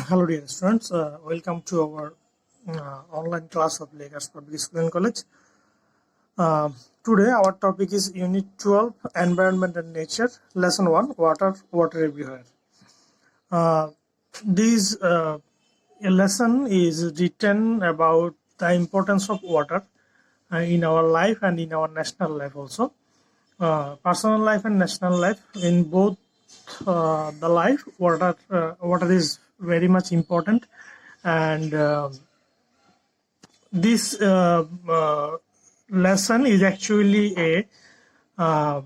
Hello dear students, welcome to our online class of Lagos Public School and College. Today our topic is Unit 12, Environment and Nature, Lesson 1, Water Everywhere. This lesson is written about the importance of water in our life and in our national life also. Personal life and national life, in both the life, water is very much important, and this lesson is actually a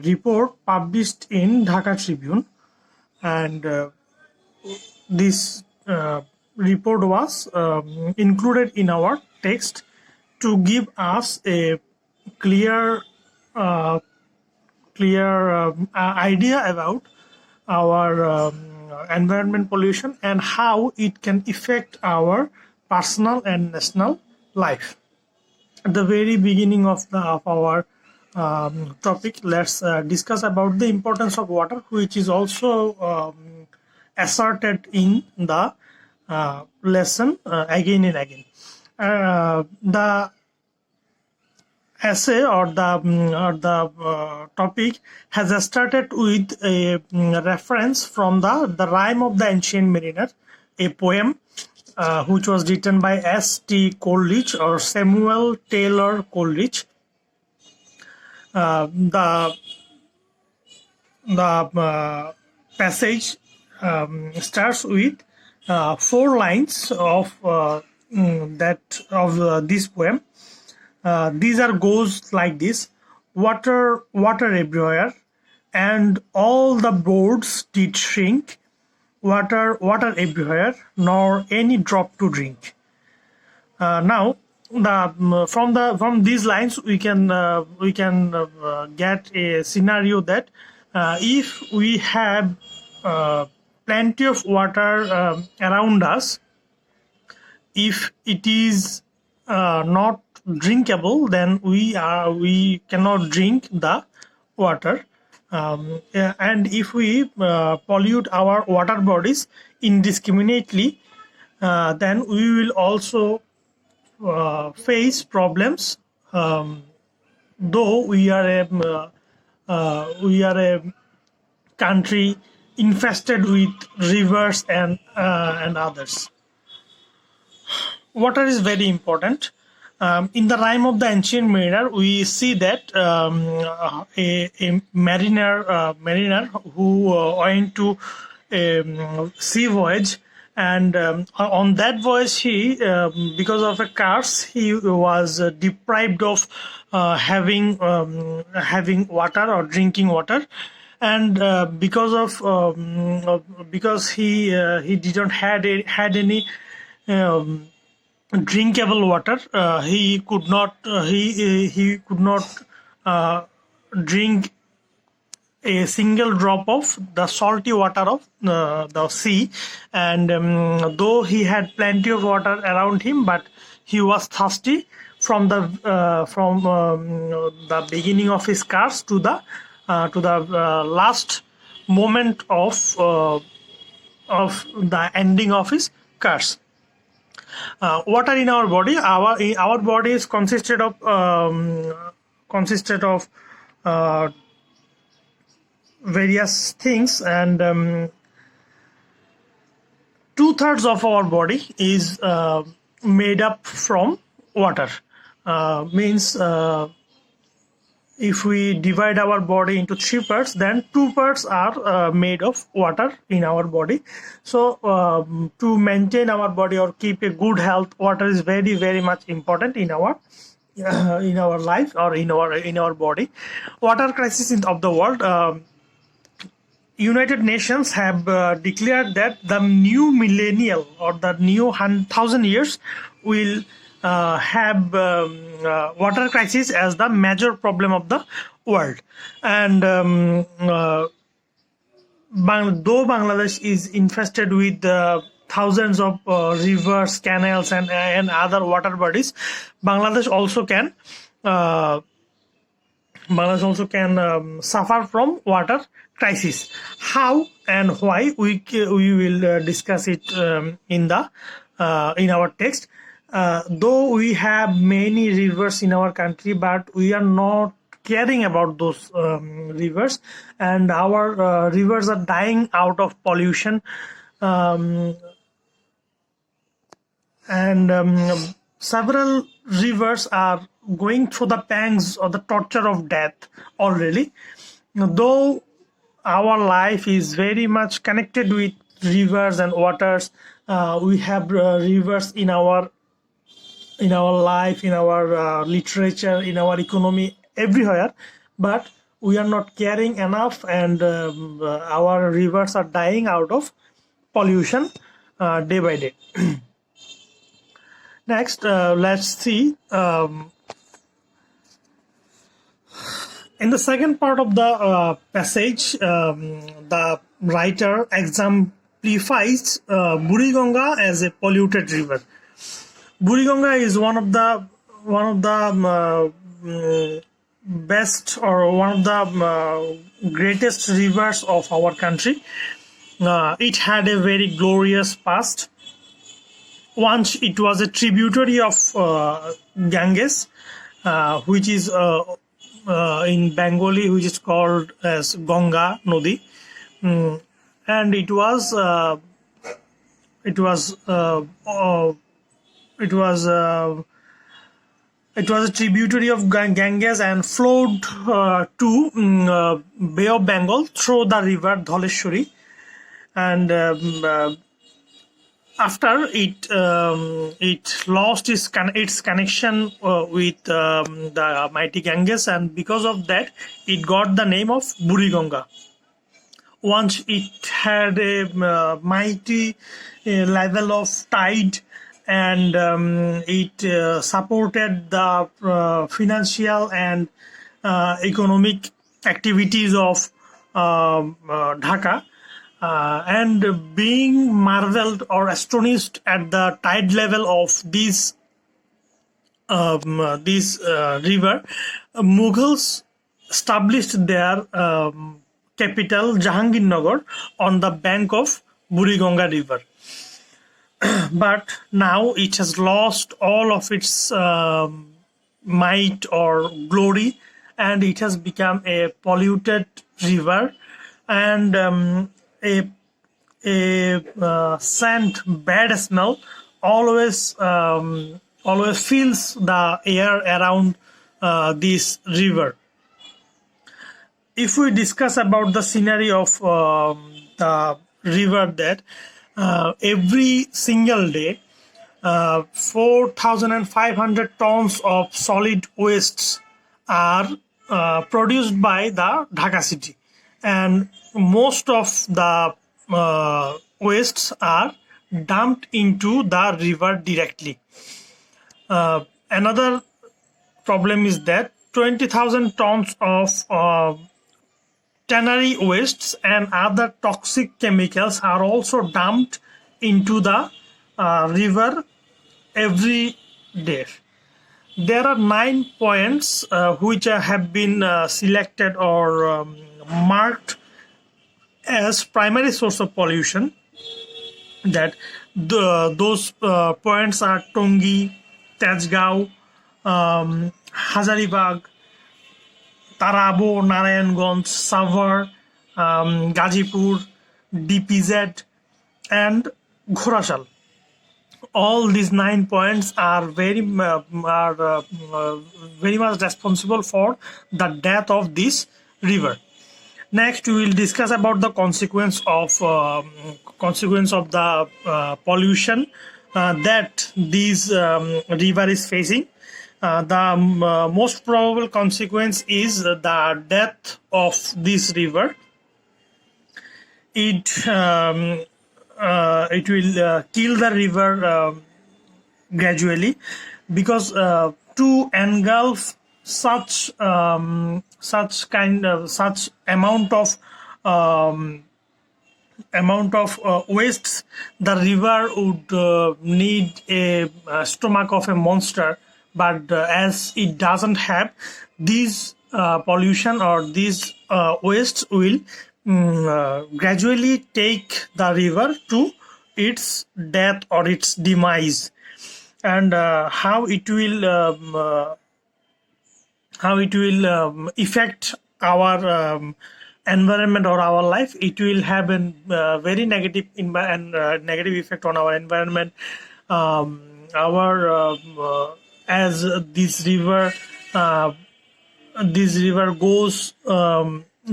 report published in Dhaka Tribune, and this report was included in our text to give us a clear idea about our environment pollution and how it can affect our personal and national life. At the very beginning of our topic, let's discuss about the importance of water, which is also asserted in the lesson again and again. The essay or the topic has started with a reference from the Rime of the Ancient Mariner, a poem which was written by S.T. Coleridge or Samuel Taylor Coleridge. The passage starts with 4 lines of this poem. These goes like this: water everywhere, and all the boards did shrink. Water everywhere, nor any drop to drink. Now, from these lines, we can get a scenario that if we have plenty of water around us, if it is not drinkable, then we cannot drink the water, and if we pollute our water bodies indiscriminately, then we will also face problems, though we are a country infested with rivers and others. Water is very important. In the Rime of the Ancient Mariner, we see that a mariner who went to a sea voyage, and on that voyage he, because of a curse, he was deprived of having water or drinking water, and because he didn't had any drinkable water, he could not drink a single drop of the salty water of the sea, and though he had plenty of water around him, but he was thirsty from the beginning of his curse to the last moment of the ending of his curse. Water in our body, our body is consisted of various things, and 2/3 of our body is made up from water. Means if we divide our body into 3 parts, then 2 parts are made of water in our body. So to maintain our body or keep a good health, water is very, very much important in our life or in our body. Water crisis of the world. United Nations have declared that the new millennium or the new 1,000 years will have water crisis as the major problem of the world, and though Bangladesh is infested with thousands of rivers, canals, and other water bodies, Bangladesh also can Bangladesh also can suffer from water crisis. How and why we will discuss it in our text. Though we have many rivers in our country, but we are not caring about those rivers, and our rivers are dying out of pollution. And several rivers are going through the pangs or the torture of death already. Though our life is very much connected with rivers and waters, we have rivers in our life, in our literature, in our economy, everywhere, but we are not caring enough, and our rivers are dying out of pollution day by day. Next, let's see. In the second part of the passage, the writer exemplifies Buriganga as a polluted river. Buriganga is one of the best, or one of the greatest rivers of our country. It had a very glorious past. Once it was a tributary of Ganges, which is in Bengali, which is called as Ganga Nodi, and it was a tributary of Ganges and flowed to Bay of Bengal through the river Dholeshwari, and after it lost its connection with the mighty Ganges, and because of that it got the name of Buriganga. Once it had a mighty level of tide, and it supported the financial and economic activities of Dhaka. And being marveled or astonished at the tide level of this river, Mughals established their capital Jahangirnagar on the bank of Buriganga river. But now it has lost all of its might or glory, and it has become a polluted river, and a scent, bad smell always fills the air around this river. If we discuss about the scenery of the river, that every single day 4,500 tons of solid wastes are produced by the Dhaka city, and most of the wastes are dumped into the river directly. Another problem is that 20,000 tons of tannery wastes and other toxic chemicals are also dumped into the river every day. There are 9 points which have been selected or marked as primary source of pollution. That those points are Tongi, Tejgao, Hazaribagh, Tarabo, Narayanganj, Savar, Gazipur, DPZ, and Ghorashal. All these 9 points are very much responsible for the death of this river. Next, we will discuss about the consequence of the pollution that this river is facing. The most probable consequence is the death of this river. It will kill the river gradually, because to engulf such amount of wastes, the river would need a stomach of a monster, but as it doesn't have, these pollution or these waste will gradually take the river to its death or its demise. And how it will affect our environment or our life. It will have a very negative negative effect on our environment. As this river goes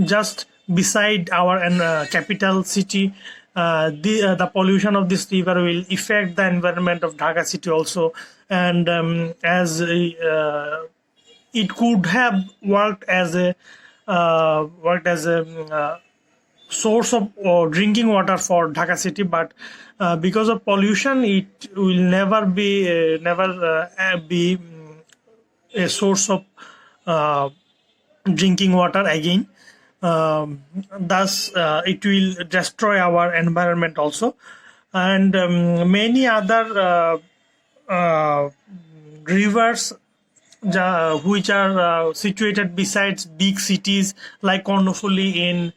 just beside our capital city. The pollution of this river will affect the environment of Dhaka city also. And as it could have worked as a source of drinking water for Dhaka city, but because of pollution, it will never be a source of drinking water again. Thus, it will destroy our environment also. And many other rivers which are situated besides big cities like Kornofuli in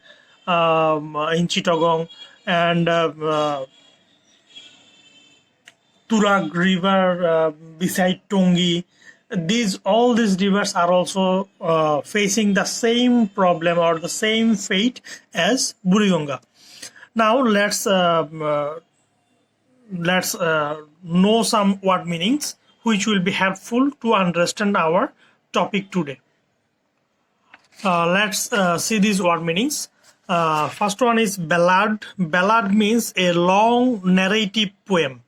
Chittagong, and Turag river beside Tongi. All these rivers are also facing the same problem or the same fate as Buriganga. Now let's know some word meanings which will be helpful to understand our topic today. Let's see these word meanings. First one is ballad. Ballad means a long narrative poem.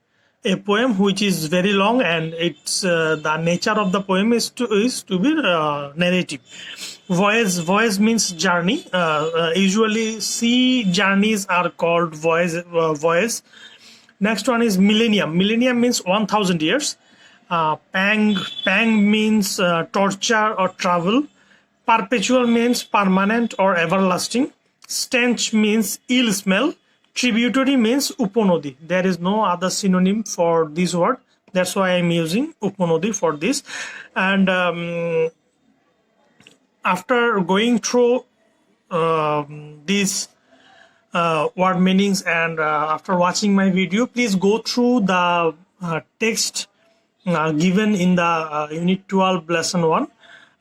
A poem which is very long, and it's the nature of the poem is to be narrative. Voyage means journey. Usually sea journeys are called voyage. Next one is millennium. Millennium means 1000 years. Pang means torture or travel. Perpetual means permanent or everlasting. Stench means ill smell. Tributary means uponodi. There is no other synonym for this word. That's why I'm using uponodi for this. And after going through these word meanings, and after watching my video, please go through the text given in the Unit 12 Lesson 1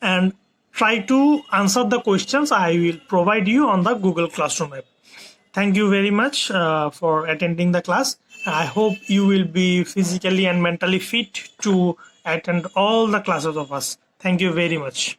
and try to answer the questions I will provide you on the Google Classroom app. Thank you very much for attending the class. I hope you will be physically and mentally fit to attend all the classes of us. Thank you very much.